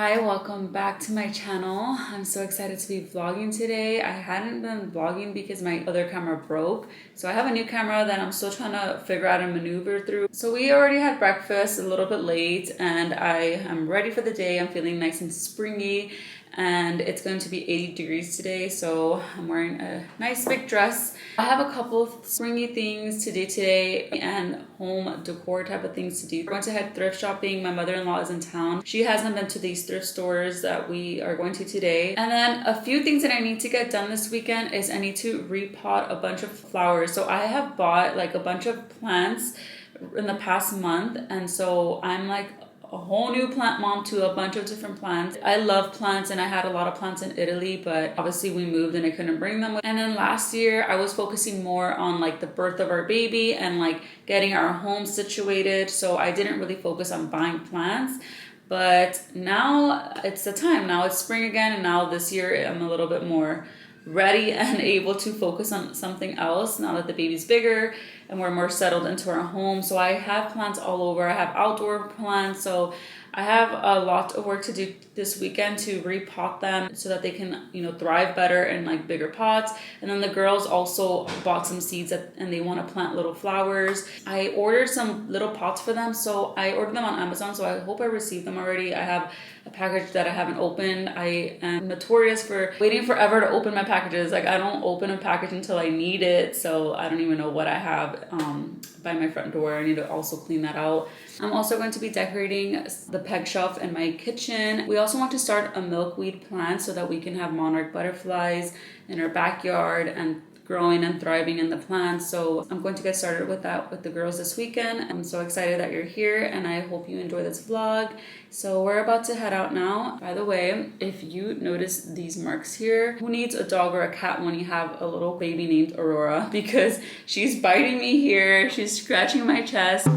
Hi, welcome back to my channel. I'm so excited to be vlogging today. I hadn't been vlogging because my other camera broke. So I have a new camera that I'm still trying to figure out and maneuver through. So we already had breakfast a little bit late and I am ready for the day. I'm feeling nice and springy and it's going to be 80 degrees today. So I'm wearing a nice big dress. I have a couple of springy things to do today and home decor type of things to do. We're going to head thrift shopping. My mother-in-law is in town. She hasn't been to these thrift stores that we are going to today. And then a few things that I need to get done this weekend is I need to repot a bunch of flowers. So I have bought like a bunch of plants in the past month. And so I'm like a whole new plant mom to a bunch of different plants. I love plants and I had a lot of plants in Italy, but obviously we moved and I couldn't bring them. And then last year I was focusing more on like the birth of our baby and like getting our home situated. So I didn't really focus on buying plants. But now it's the time. Now it's spring again, and now this year I'm a little bit more ready and able to focus on something else now that the baby's bigger and we're more settled into our home. So I have plants all over. I have outdoor plants. So I have a lot of work to do this weekend to repot them so that they can, thrive better in like bigger pots. And then the girls also bought some seeds and they want to plant little flowers. I ordered some little pots for them. So I ordered them on Amazon. So I hope I received them already. I have a package that I haven't opened. I am notorious for waiting forever to open my packages. Like I don't open a package until I need it. So I don't even know what I have by my front door. I need to also clean that out. I'm also going to be decorating the peg shelf in my kitchen. We also want to start a milkweed plant so that we can have monarch butterflies in our backyard and growing and thriving in the plants. So I'm going to get started with that with the girls this weekend. I'm so excited that you're here and I hope you enjoy this vlog. So we're about to head out now. By the way, if you notice these marks here, who needs a dog or a cat when you have a little baby named Aurora? Because she's biting me here, she's scratching my chest.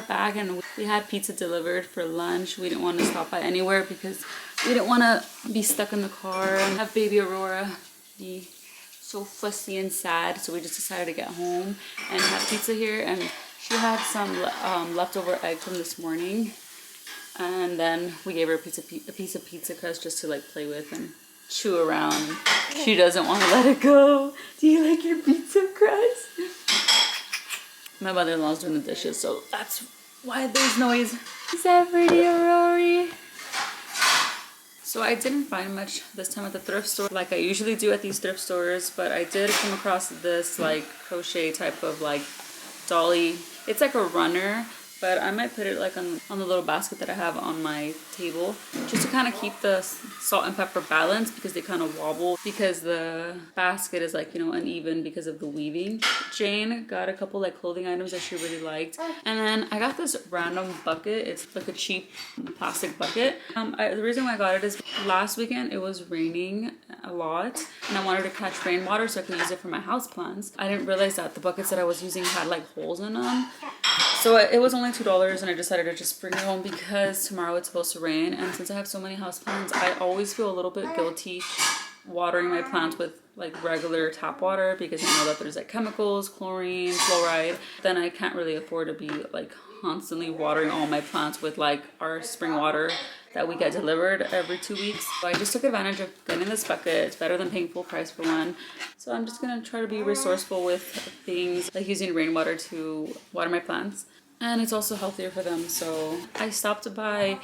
Back and we had pizza delivered for lunch. We didn't want to stop by anywhere because we didn't want to be stuck in the car and have baby Aurora be so fussy and sad. So we just decided to get home and have pizza here, and she had some leftover eggs from this morning, and then we gave her a piece of pizza crust just to like play with and chew around. She doesn't want to let it go. Do you like your pizza crust? My mother-in-law's doing the dishes, so that's why there's noise. Is that pretty, Aurora? So I didn't find much this time at the thrift store like I usually do at these thrift stores, but I did come across this like crochet type of like dolly. It's like a runner, but I might put it like on the little basket that I have on my table just to kind of keep the salt and pepper balanced because they kind of wobble because the basket is like, uneven because of the weaving. Jane got a couple like clothing items that she really liked. And then I got this random bucket. It's like a cheap plastic bucket. The reason why I got it is last weekend it was raining a lot and I wanted to catch rainwater so I could use it for my houseplants. I didn't realize that the buckets that I was using had like holes in them. So it was only $2 and I decided to just bring it home because tomorrow it's supposed to rain, and since I have so many houseplants, I always feel a little bit guilty watering my plants with like regular tap water because I know that there's like chemicals, chlorine, fluoride. Then I can't really afford to be like constantly watering all my plants with like our spring water that we get delivered every 2 weeks. So I just took advantage of getting this bucket. It's better than paying full price for one. So I'm just gonna try to be resourceful with things like using rainwater to water my plants. And it's also healthier for them. So I stopped by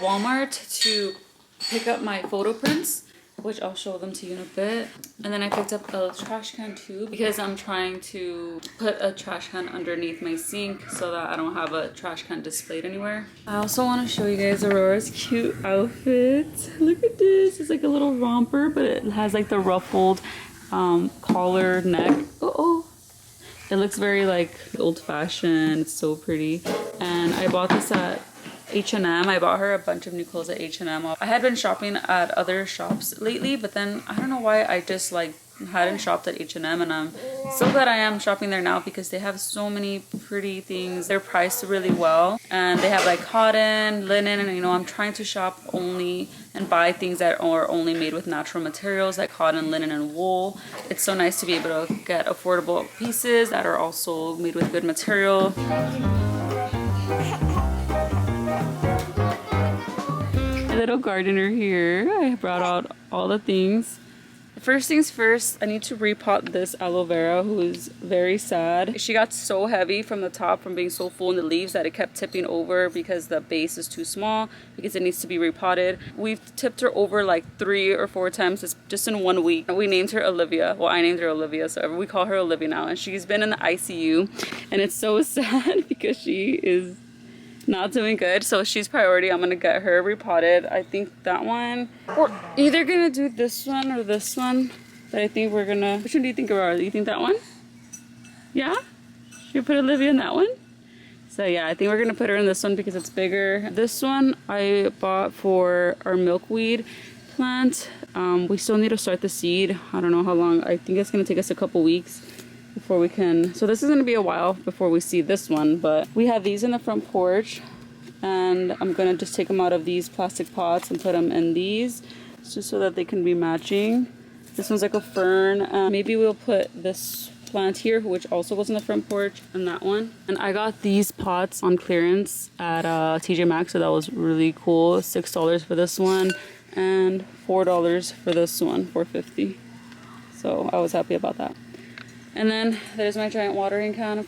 Walmart to pick up my photo prints. which I'll show them to you in a bit. And then I picked up a trash can too because I'm trying to put a trash can underneath my sink so that I don't have a trash can displayed anywhere. I also want to show you guys Aurora's cute outfit. Look at this. It's like a little romper, but it has like the ruffled collar neck. It looks very like old-fashioned. It's so pretty. And I bought this at H&M. I bought her a bunch of new clothes at H&M. I had been shopping at other shops lately, but then I don't know why I just like hadn't shopped at H&M, and I'm so glad I am shopping there now because they have so many pretty things. They're priced really well, and they have like cotton, linen, and you know, I'm trying to shop only and buy things that are only made with natural materials like cotton, linen, and wool. It's so nice to be able to get affordable pieces that are also made with good material. Little gardener here. I brought out all the things. First things first, I need to repot this aloe vera, who is very sad. She got so heavy from the top from being so full in the leaves that it kept tipping over because the base is too small, because it needs to be repotted. We've tipped her over like 3 or 4 times just in 1 week. We named her Olivia. Well, I named her Olivia, so we call her Olivia now. And she's been in the ICU, and it's so sad because she is not doing good. So she's priority. I'm gonna get her repotted. I think that one, or either gonna do this one or this one, but I think we're gonna, which one do you think, Aurora? You think that one? Yeah? Should we put Olivia in that one? So yeah, I think we're gonna put her in this one because it's bigger. This one I bought for our milkweed plant. We still need to start the seed. I don't know how long. I think it's gonna take us a couple weeks before we can, so this is going to be a while before we see this one, but we have these in the front porch, and I'm going to just take them out of these plastic pots and put them in these just so that they can be matching. This one's like a fern. Maybe we'll put this plant here, which also goes in the front porch, and that one. And I got these pots on clearance at TJ Maxx, so that was really cool. $6 for this one and $4 for this one, $4.50. So I was happy about that. And then there's my giant watering can.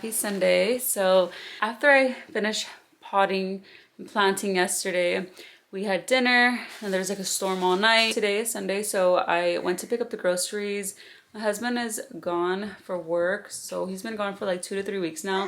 happy Sunday. So after I finished potting and planting yesterday, we had dinner and there was like a storm all night. Today is Sunday, so I went to pick up the groceries. My husband is gone for work, so he's been gone for like 2 to 3 weeks now.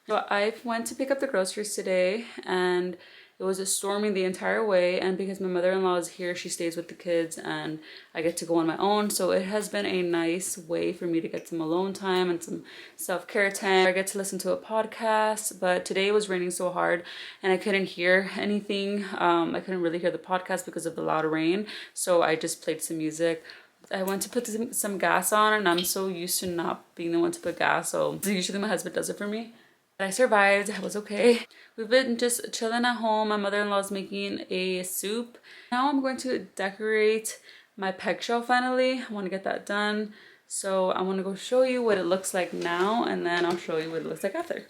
So I went to pick up the groceries today, and it was storming the entire way, and because my mother-in-law is here, she stays with the kids and I get to go on my own. So it has been a nice way for me to get some alone time and some self-care time. I get to listen to a podcast, but today it was raining so hard and I couldn't hear anything. I couldn't really hear the podcast because of the loud rain, so I just played some music. I went to put some gas on, and I'm so used to not being the one to put gas, so usually my husband does it for me. I survived. I was okay. We've been just chilling at home. My mother-in-law is making a soup. Now I'm going to decorate my peg shelf finally. I want to get that done. So I want to go show you what it looks like now, and then I'll show you what it looks like after.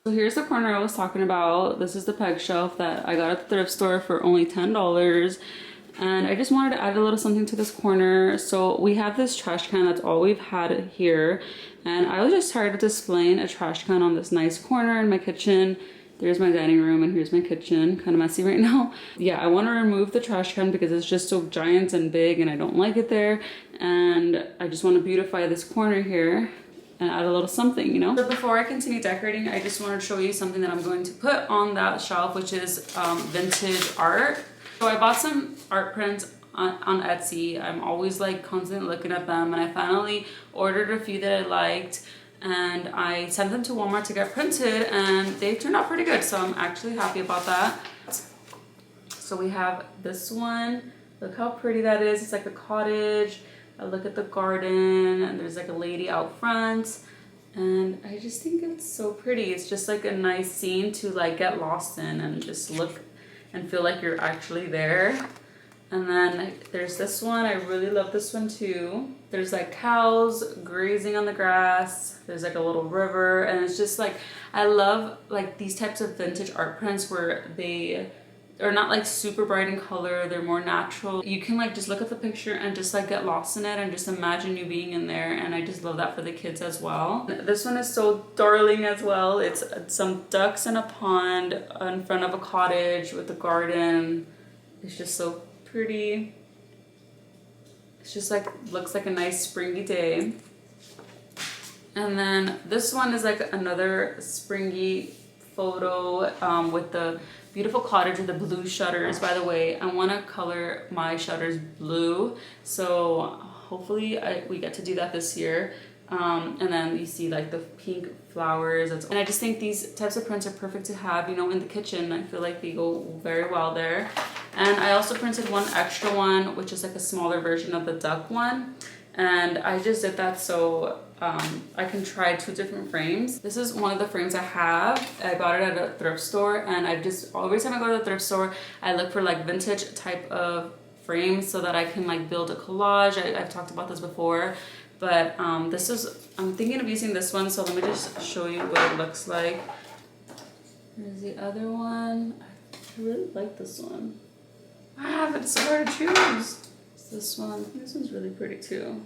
So here's the corner I was talking about. This is the peg shelf that I got at the thrift store for only $10. And I just wanted to add a little something to this corner. So we have this trash can, that's all we've had here. And I was just tired of displaying a trash can on this nice corner in my kitchen. There's my dining room and here's my kitchen, kind of messy right now. Yeah, I want to remove the trash can because it's just so giant and big and I don't like it there. And I just want to beautify this corner here and add a little something, you know? So before I continue decorating, I just want to show you something that I'm going to put on that shelf, which is vintage art. So I bought some art prints on Etsy. I'm always like constantly looking at them, and I finally ordered a few that I liked, and I sent them to Walmart to get printed, and they turned out pretty good, so I'm actually happy about that. So we have this one. Look how pretty that is. It's like a cottage. I look at the garden, and there's like a lady out front, and I just think it's so pretty. It's just like a nice scene to like get lost in and just look and feel like you're actually there. And then there's this one. I really love this one too. There's like cows grazing on the grass. There's like a little river, and it's just like, I love like these types of vintage art prints where they are not like super bright in color. They're more natural. You can like just look at the picture and just like get lost in it and just imagine you being in there. And I just love that for the kids as well. This one is so darling as well. It's some ducks in a pond in front of a cottage with a garden. It's just so pretty. It's just like, looks like a nice springy day. And then this one is like another springy photo with the beautiful cottage with the blue shutters. By the way, I want to color my shutters blue, so hopefully we get to do that this year. And then you see like the pink flowers, and I just think these types of prints are perfect to have, you know, in the kitchen. I feel like they go very well there. And I also printed one extra one, which is like a smaller version of the duck one, and I just did that so I can try 2 different frames. This is one of the frames I have. I bought it at a thrift store, and I just, every time I go to the thrift store, I look for like vintage type of frames so that I can like build a collage. I've talked about this before, but this is, I'm thinking of using this one, so let me just show you what it looks like. Here's the other one. I really like this one. But it's so hard to choose. It's this one. This one's really pretty too.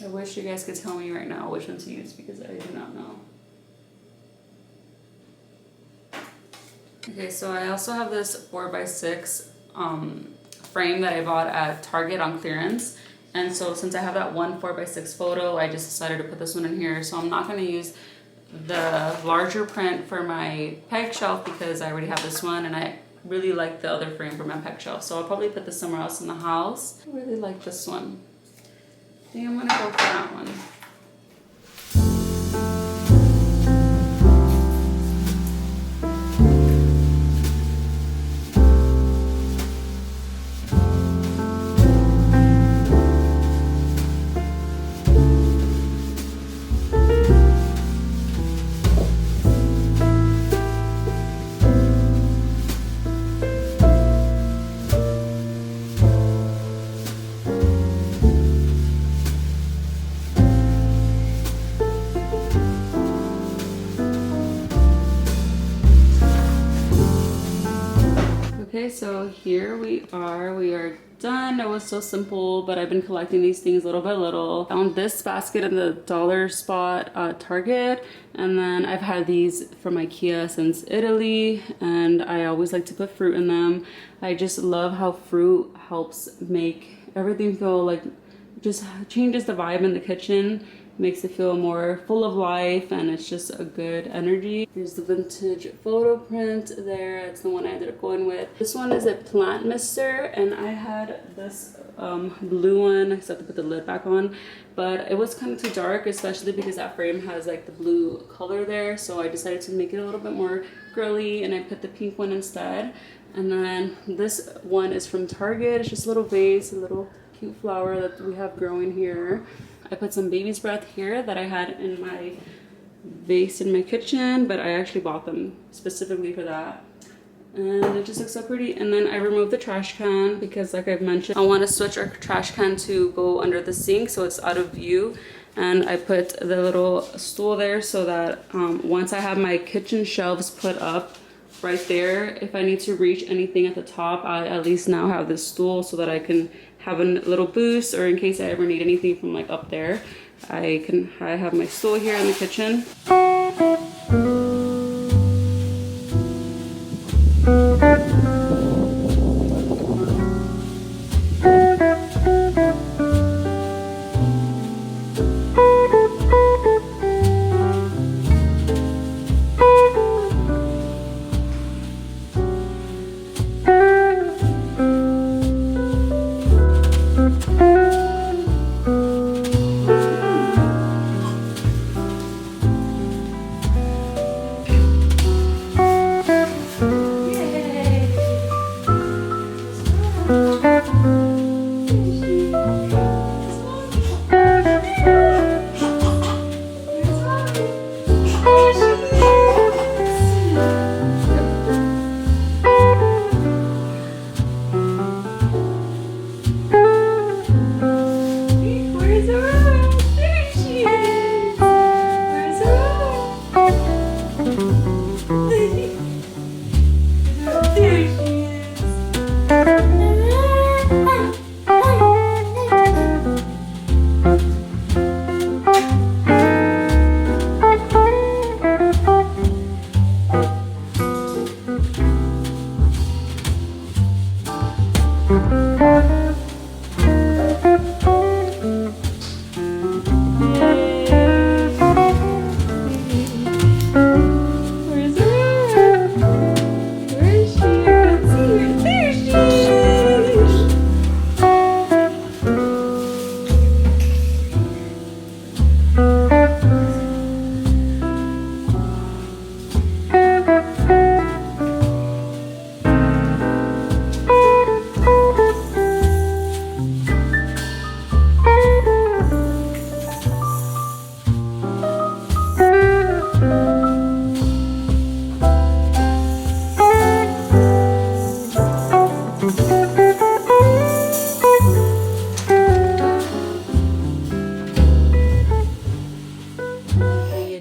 I wish you guys could tell me right now which one to use because I do not know. Okay, so I also have this 4x6 frame that I bought at Target on clearance. And so since I have that one 4x6 photo, I just decided to put this one in here. So I'm not going to use the larger print for my peg shelf because I already have this one, and I really like the other frame for my peg shelf. So I'll probably put this somewhere else in the house. I really like this one. I think I'm gonna go for that one. Okay, so here we are done. It was so simple, but I've been collecting these things little by little. Found this basket in the dollar spot at Target, and then I've had these from IKEA since Italy, and I always like to put fruit in them. I just love how fruit helps make everything feel like, just changes the vibe in the kitchen, makes it feel more full of life, and it's just a good energy. Here's the vintage photo print there. It's the one I ended up going with. This one is a plant mister, and I had this blue one. I still have to put the lid back on, but it was kind of too dark, especially because that frame has like the blue color there, so I decided to make it a little bit more girly, and I put the pink one instead. And then this one is from Target. It's just a little vase, a little cute flower that we have growing here. I put some baby's breath here that I had in my vase in my kitchen, but I actually bought them specifically for that. And it just looks so pretty. And then I removed the trash can because, like I've mentioned, I want to switch our trash can to go under the sink so it's out of view. And I put the little stool there so that once I have my kitchen shelves put up right there, if I need to reach anything at the top, I at least now have this stool so that I can have a little boost, or in case I ever need anything from like up there, I have my stool here in the kitchen.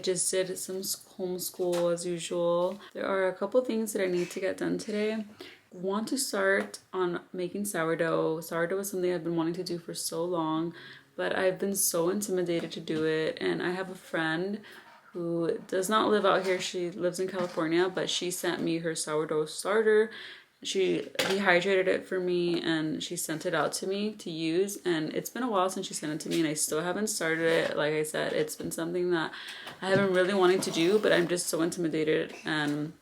Just did some homeschool as usual. There are a couple things that I need to get done today. Want to start on making sourdough. Sourdough is something I've been wanting to do for so long, but I've been so intimidated to do it. And I have a friend who does not live out here. She lives in California, but she sent me her sourdough starter. She dehydrated it for me and she sent it out to me to use, and it's been a while since she sent it to me and I still haven't started it. Like I said, it's been something that I have been really wanting to do, but I'm just so intimidated. And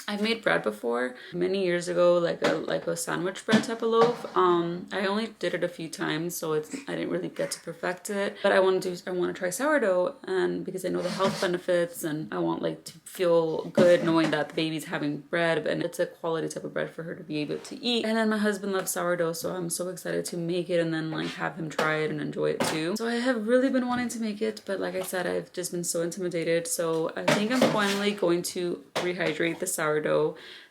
I've made bread before many years ago, like a sandwich bread type of loaf. I only did it a few times, so I didn't really get to perfect it. But I want to try sourdough, and because I know the health benefits, and I want like to feel good knowing that the baby's having bread, and it's a quality type of bread for her to be able to eat. And then my husband loves sourdough, so I'm so excited to make it and then like have him try it and enjoy it too. So I have really been wanting to make it, but like I said, I've just been so intimidated. So I think I'm finally going to rehydrate the sourdough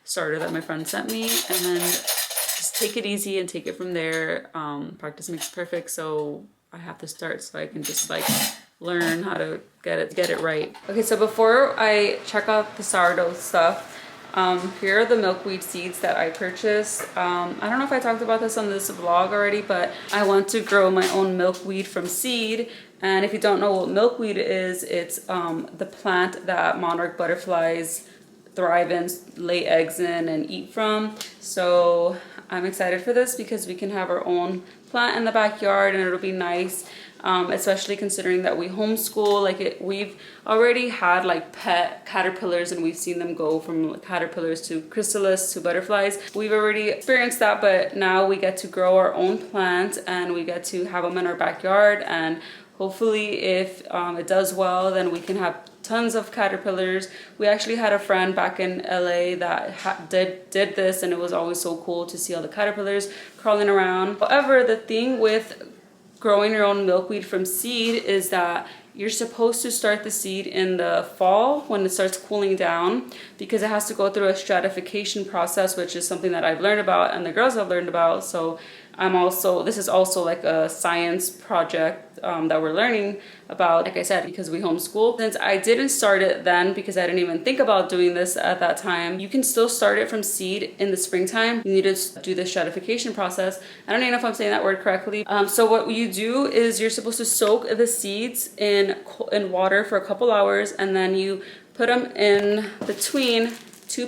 starter that my friend sent me, and then just take it easy and take it from there. Practice makes perfect, so I have to start so I can just like learn how to get it right. Okay, so before I check out the sourdough stuff, Here are the milkweed seeds that I purchased. I don't know if I talked about this on this vlog already, but I want to grow my own milkweed from seed. And if you don't know what milkweed is, it's the plant that monarch butterflies thrive in, lay eggs in, and eat from. So I'm excited for this because we can have our own plant in the backyard and it'll be nice. Especially considering that we homeschool. Like we've already had like pet caterpillars and we've seen them go from caterpillars to chrysalis to butterflies. We've already experienced that, but now we get to grow our own plants and we get to have them in our backyard, and hopefully if it does well, then we can have tons of caterpillars. We actually had a friend back in LA that did this, and it was always so cool to see all the caterpillars crawling around. However, the thing with growing your own milkweed from seed is that you're supposed to start the seed in the fall when it starts cooling down, because it has to go through a stratification process, which is something that I've learned about and the girls have learned about. So this is also like a science project that we're learning about, like I said, because we homeschool. Since I didn't start it then because I didn't even think about doing this at that time, you can still start it from seed in the springtime. You need to do the stratification process. I don't even know if I'm saying that word correctly. So what you do is you're supposed to soak the seeds in water for a couple hours, and then you put them in between two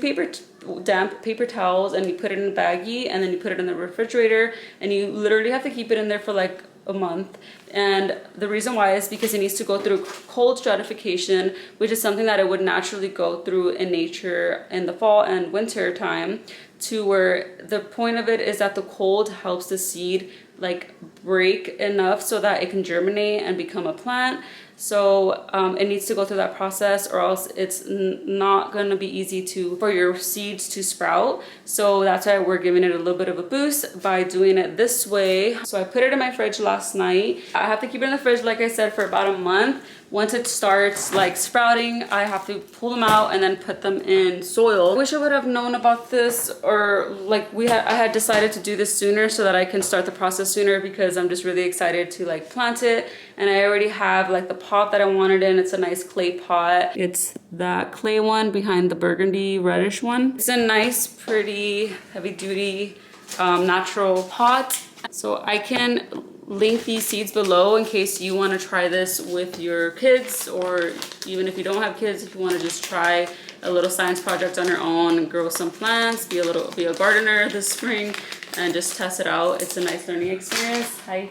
damp paper towels, and you put it in a baggie, and then you put it in the refrigerator, and you literally have to keep it in there for like a month. And the reason why is because it needs to go through cold stratification, which is something that it would naturally go through in nature in the fall and winter time, to where the point of it is that the cold helps the seed like break enough so that it can germinate and become a plant. So it needs to go through that process, or else it's not going to be easy for your seeds to sprout. So that's why we're giving it a little bit of a boost by doing it this way. So I put it in my fridge last night. I have to keep it in the fridge, like I said, for about a month. Once it starts like sprouting, I have to pull them out and then put them in soil. I wish I would have known about this, or like I had decided to do this sooner so that I can start the process sooner, because I'm just really excited to like plant it. And I already have like the pot that I wanted in. It's a nice clay pot. It's that clay one behind the burgundy reddish one. It's a nice, pretty, heavy duty, natural pot. So I can link these seeds below in case you want to try this with your kids, or even if you don't have kids, if you want to just try a little science project on your own and grow some plants, be a gardener this spring and just test it out. It's a nice learning experience. Hi.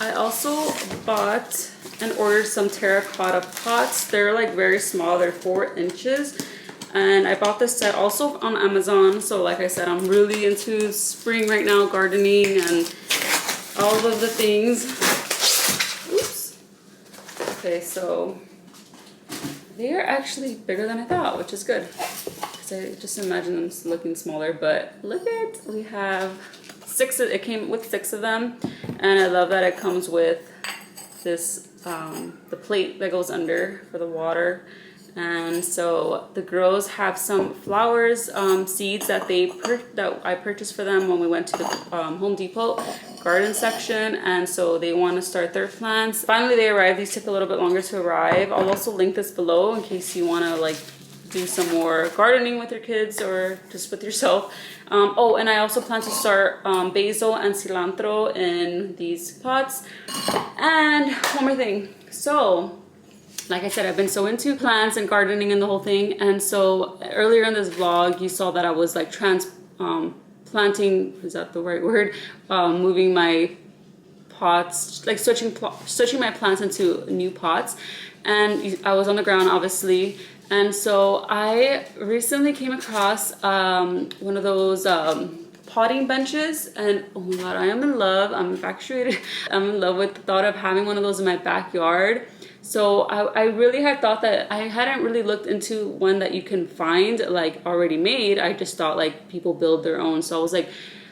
I also bought and ordered some terracotta pots. They're like very small, they're 4 inches. And I bought this set also on Amazon. So like I said, I'm really into spring right now, gardening and all of the things. Oops. Okay, so they're actually bigger than I thought, which is good, because I just imagine them looking smaller. But look at, we have 6. It came with 6 of them, and I love that it comes with this the plate that goes under for the water. And so the girls have some flowers, seeds that I purchased for them when we went to the Home Depot garden section, and so they want to start their plants. Finally they arrived. These took a little bit longer to arrive. I'll also link this below in case you want to like do some more gardening with your kids or just with yourself. Oh, and I also plan to start basil and cilantro in these pots. And one more thing. So like I said, I've been so into plants and gardening and the whole thing. And so earlier in this vlog, you saw that I was like planting, is that the right word? Moving my pots, like switching my plants into new pots. And I was on the ground, obviously. And so I recently came across one of those potting benches, and oh my god, I am in love. I'm infatuated. I'm in love with the thought of having one of those in my backyard. So I really had thought that I hadn't really looked into one that you can find like already made. I just thought like people build their own. So I was like,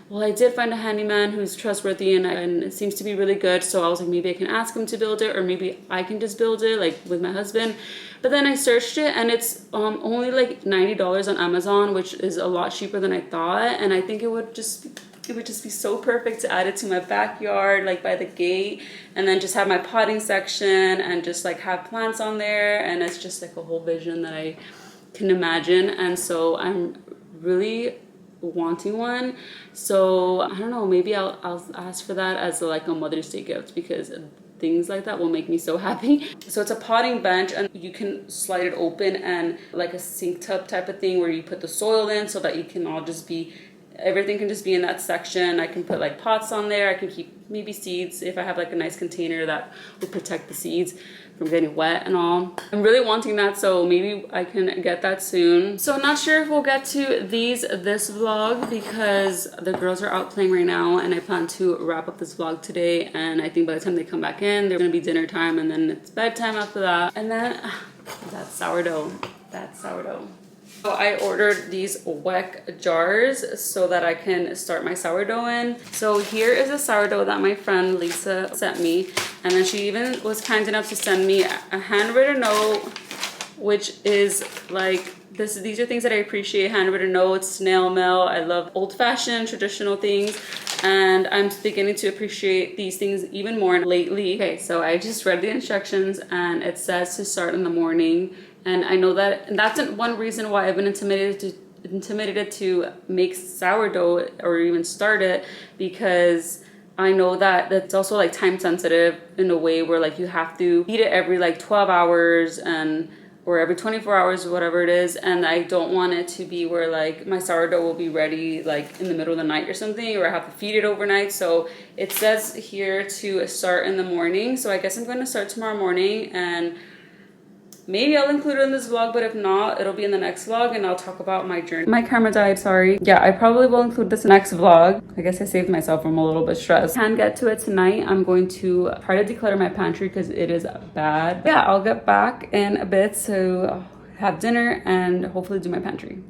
well, I did find a handyman who's trustworthy and it seems to be really good. So I was like, maybe I can ask him to build it, or maybe I can just build it like with my husband. But then I searched it, and it's only like $90 on Amazon, which is a lot cheaper than I thought. And I think it would just be so perfect to add it to my backyard, like by the gate, and then just have my potting section and just like have plants on there. And it's just like a whole vision that I can imagine, and so I'm really wanting one. So I don't know, maybe I'll ask for that as like a Mother's Day gift, because things like that will make me so happy. So it's a potting bench, and you can slide it open, and like a sink tub type of thing where you put the soil in, so that you can all just be, everything can just be in that section. I can put like pots on there. I can keep maybe seeds if I have like a nice container that will protect the seeds from getting wet and all. I'm really wanting that, so maybe I can get that soon. So I'm not sure if we'll get to this vlog, because the girls are out playing right now, and I plan to wrap up this vlog today, and I think by the time they come back in, they're gonna be dinner time, and then it's bedtime after that. And then that sourdough. So I ordered these Weck jars so that I can start my sourdough in. So here is a sourdough that my friend Lisa sent me. And then she even was kind enough to send me a handwritten note, which is like, these are things that I appreciate: handwritten notes, snail mail. I love old-fashioned traditional things, and I'm beginning to appreciate these things even more lately. Okay, so I just read the instructions, and it says to start in the morning. And I know that, and that's one reason why I've been intimidated to make sourdough or even start it, because I know that that's also like time sensitive in a way where like you have to eat it every like 12 hours or every 24 hours or whatever it is. And I don't want it to be where like my sourdough will be ready like in the middle of the night or something, or I have to feed it overnight. So it says here to start in the morning. So I guess I'm going to start tomorrow morning, and maybe I'll include it in this vlog, but if not, it'll be in the next vlog, and I'll talk about my journey. My camera died, sorry. Yeah, I probably will include this next vlog. I guess I saved myself from a little bit stressed. Can't get to it tonight. I'm going to try to declutter my pantry because it is bad. Yeah, I'll get back in a bit to have dinner and hopefully do my pantry.